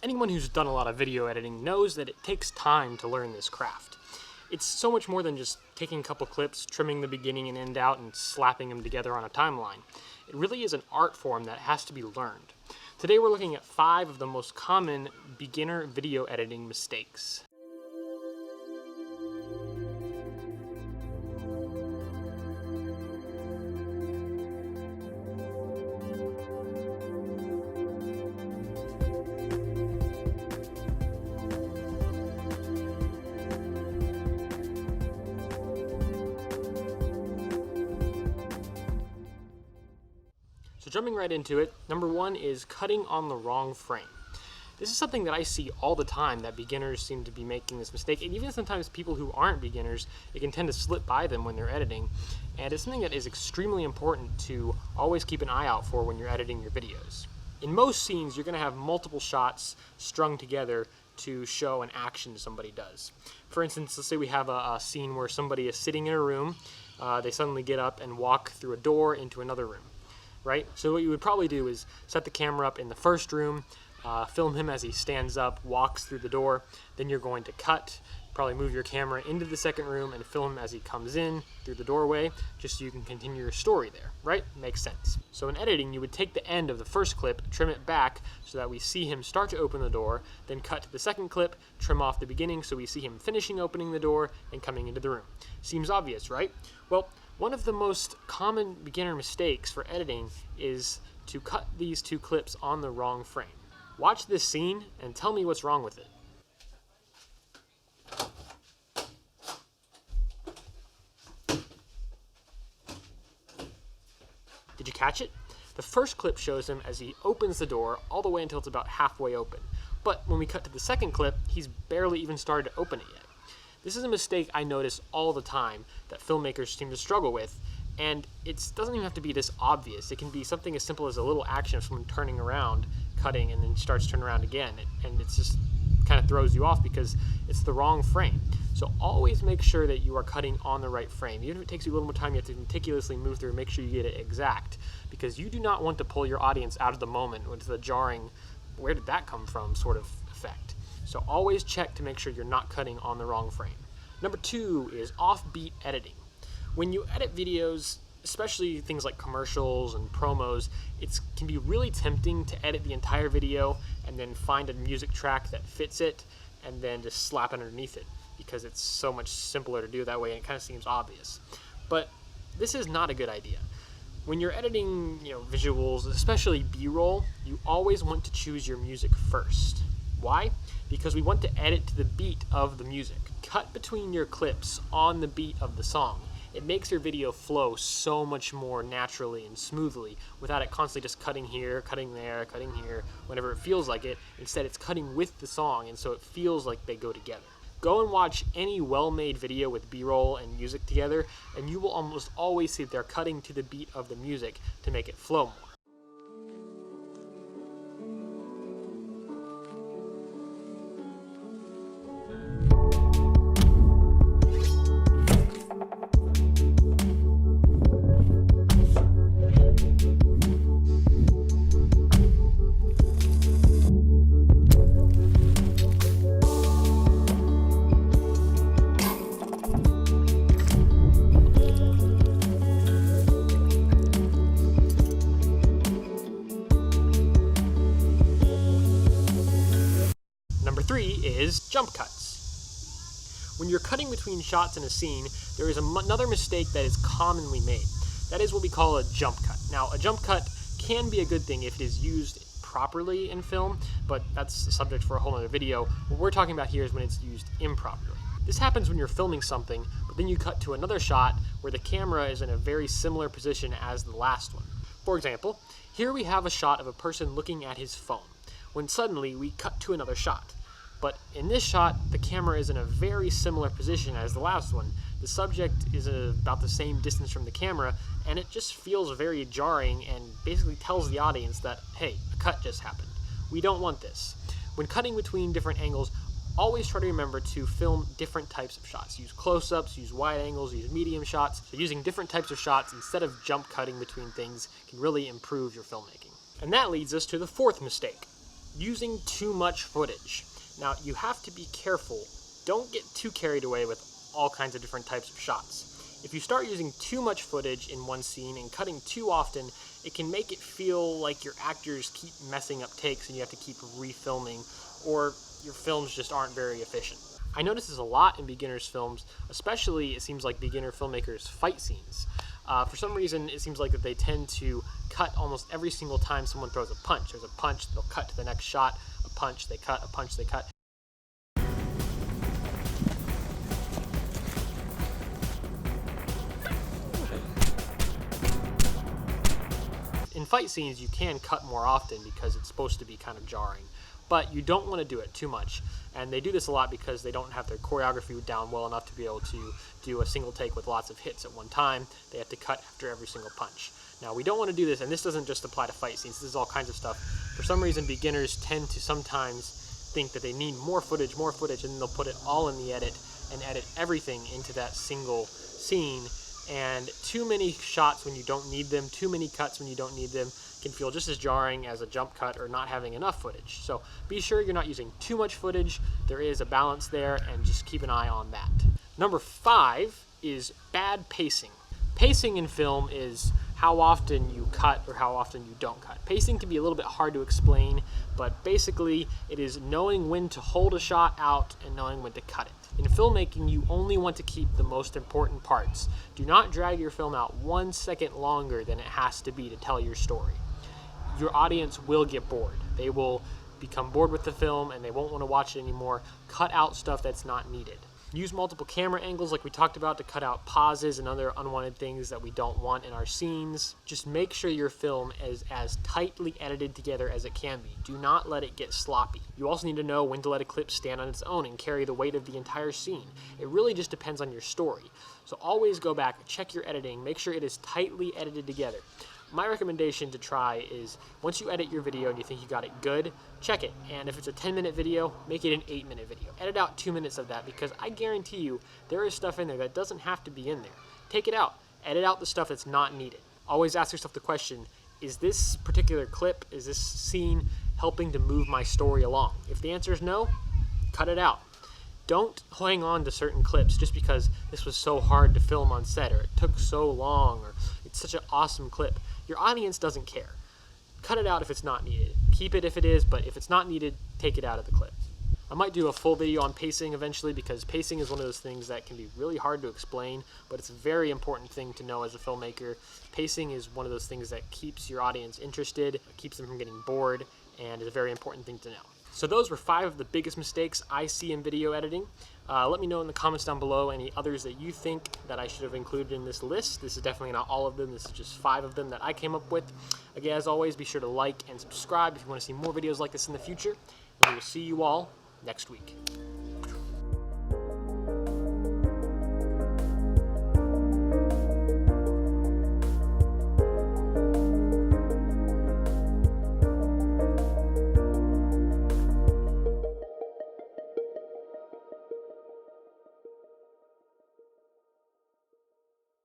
Anyone who's done a lot of video editing knows that it takes time to learn this craft. It's so much more than just taking a couple clips, trimming the beginning and end out, and slapping them together on a timeline. It really is an art form that has to be learned. Today we're looking at 5 of the most common beginner video editing mistakes. So jumping right into it, number 1 is cutting on the wrong frame. This is something that I see all the time, that beginners seem to be making this mistake, and even sometimes people who aren't beginners, it can tend to slip by them when they're editing, and it's something that is extremely important to always keep an eye out for when you're editing your videos. In most scenes, you're going to have multiple shots strung together to show an action somebody does. For instance, let's say we have a scene where somebody is sitting in a room, they suddenly get up and walk through a door into another room. Right? So what you would probably do is set the camera up in the first room, film him as he stands up, walks through the door, then you're going to cut, probably move your camera into the second room and film him as he comes in through the doorway, just so you can continue your story there, right? Makes sense. So in editing, you would take the end of the first clip, trim it back so that we see him start to open the door, then cut to the second clip, trim off the beginning so we see him finishing opening the door and coming into the room. Seems obvious, right? Well, one of the most common beginner mistakes for editing is to cut these 2 clips on the wrong frame. Watch this scene and tell me what's wrong with it. Did you catch it? The first clip shows him as he opens the door all the way until it's about halfway open. But when we cut to the second clip, he's barely even started to open it yet. This is a mistake I notice all the time that filmmakers seem to struggle with, and it doesn't even have to be this obvious. It can be something as simple as a little action of someone turning around, cutting, and then starts turning around again, and it's just kind of throws you off because it's the wrong frame. So always make sure that you are cutting on the right frame. Even if it takes you a little more time, you have to meticulously move through and make sure you get it exact, because you do not want to pull your audience out of the moment with the jarring, where did that come from sort of effect. So always check to make sure you're not cutting on the wrong frame. Number 2 is offbeat editing. When you edit videos, especially things like commercials and promos, it can be really tempting to edit the entire video and then find a music track that fits it and then just slap it underneath it, because it's so much simpler to do that way and it kind of seems obvious. But this is not a good idea. When you're editing, visuals, especially B-roll, you always want to choose your music first. Why? Because we want to edit to the beat of the music. Cut between your clips on the beat of the song. It makes your video flow so much more naturally and smoothly without it constantly just cutting here, cutting there, cutting here, whenever it feels like it. Instead, it's cutting with the song, and so it feels like they go together. Go and watch any well-made video with B-roll and music together, and you will almost always see they're cutting to the beat of the music to make it flow more. Number 3 is jump cuts. When you're cutting between shots in a scene, there is another mistake that is commonly made. That is what we call a jump cut. Now, a jump cut can be a good thing if it is used properly in film, but that's a subject for a whole other video. What we're talking about here is when it's used improperly. This happens when you're filming something, but then you cut to another shot where the camera is in a very similar position as the last one. For example, here we have a shot of a person looking at his phone, when suddenly we cut to another shot. But in this shot, the camera is in a very similar position as the last one. The subject is about the same distance from the camera, and it just feels very jarring and basically tells the audience that, hey, a cut just happened. We don't want this. When cutting between different angles, always try to remember to film different types of shots. Use close-ups, use wide angles, use medium shots. So using different types of shots instead of jump cutting between things can really improve your filmmaking. And that leads us to the 4th mistake. Using too much footage. Now, you have to be careful. Don't get too carried away with all kinds of different types of shots. If you start using too much footage in one scene and cutting too often, it can make it feel like your actors keep messing up takes and you have to keep refilming, or your films just aren't very efficient. I notice this a lot in beginners' films, especially it seems like beginner filmmakers' fight scenes. For some reason, it seems like that they tend to cut almost every single time someone throws a punch. There's a punch, they'll cut to the next shot, a punch, they cut, a punch, they cut. In fight scenes, you can cut more often because it's supposed to be kind of jarring, but you don't want to do it too much. And they do this a lot because they don't have their choreography down well enough to be able to do a single take with lots of hits at one time. They have to cut after every single punch. Now, we don't want to do this, and this doesn't just apply to fight scenes. This is all kinds of stuff. For some reason, beginners tend to sometimes think that they need more footage, and then they'll put it all in the edit and edit everything into that single scene. And too many shots when you don't need them, too many cuts when you don't need them, can feel just as jarring as a jump cut or not having enough footage. So be sure you're not using too much footage. There is a balance there, and just keep an eye on that. Number 5 is bad pacing. Pacing in film is how often you cut or how often you don't cut. Pacing can be a little bit hard to explain, but basically it is knowing when to hold a shot out and knowing when to cut it. In filmmaking, you only want to keep the most important parts. Do not drag your film out 1 second longer than it has to be to tell your story. Your audience will get bored. They will become bored with the film and they won't want to watch it anymore. Cut out stuff that's not needed. Use multiple camera angles like we talked about to cut out pauses and other unwanted things that we don't want in our scenes. Just make sure your film is as tightly edited together as it can be. Do not let it get sloppy. You also need to know when to let a clip stand on its own and carry the weight of the entire scene. It really just depends on your story. So always go back, check your editing, make sure it is tightly edited together. My recommendation to try is once you edit your video and you think you got it good, check it. And if it's a 10-minute video, make it an 8-minute video. Edit out 2 minutes of that because I guarantee you there is stuff in there that doesn't have to be in there. Take it out. Edit out the stuff that's not needed. Always ask yourself the question, is this particular clip, is this scene helping to move my story along? If the answer is no, cut it out. Don't hang on to certain clips just because this was so hard to film on set or it took so long or it's such an awesome clip. Your audience doesn't care. Cut it out if it's not needed. Keep it if it is, but if it's not needed, take it out of the clip. I might do a full video on pacing eventually because pacing is one of those things that can be really hard to explain, but it's a very important thing to know as a filmmaker. Pacing is one of those things that keeps your audience interested, keeps them from getting bored, and is a very important thing to know. So those were 5 of the biggest mistakes I see in video editing. Let me know in the comments down below any others that you think that I should have included in this list. This is definitely not all of them. This is just 5 of them that I came up with. Again, as always, be sure to like and subscribe if you want to see more videos like this in the future. And we will see you all next week.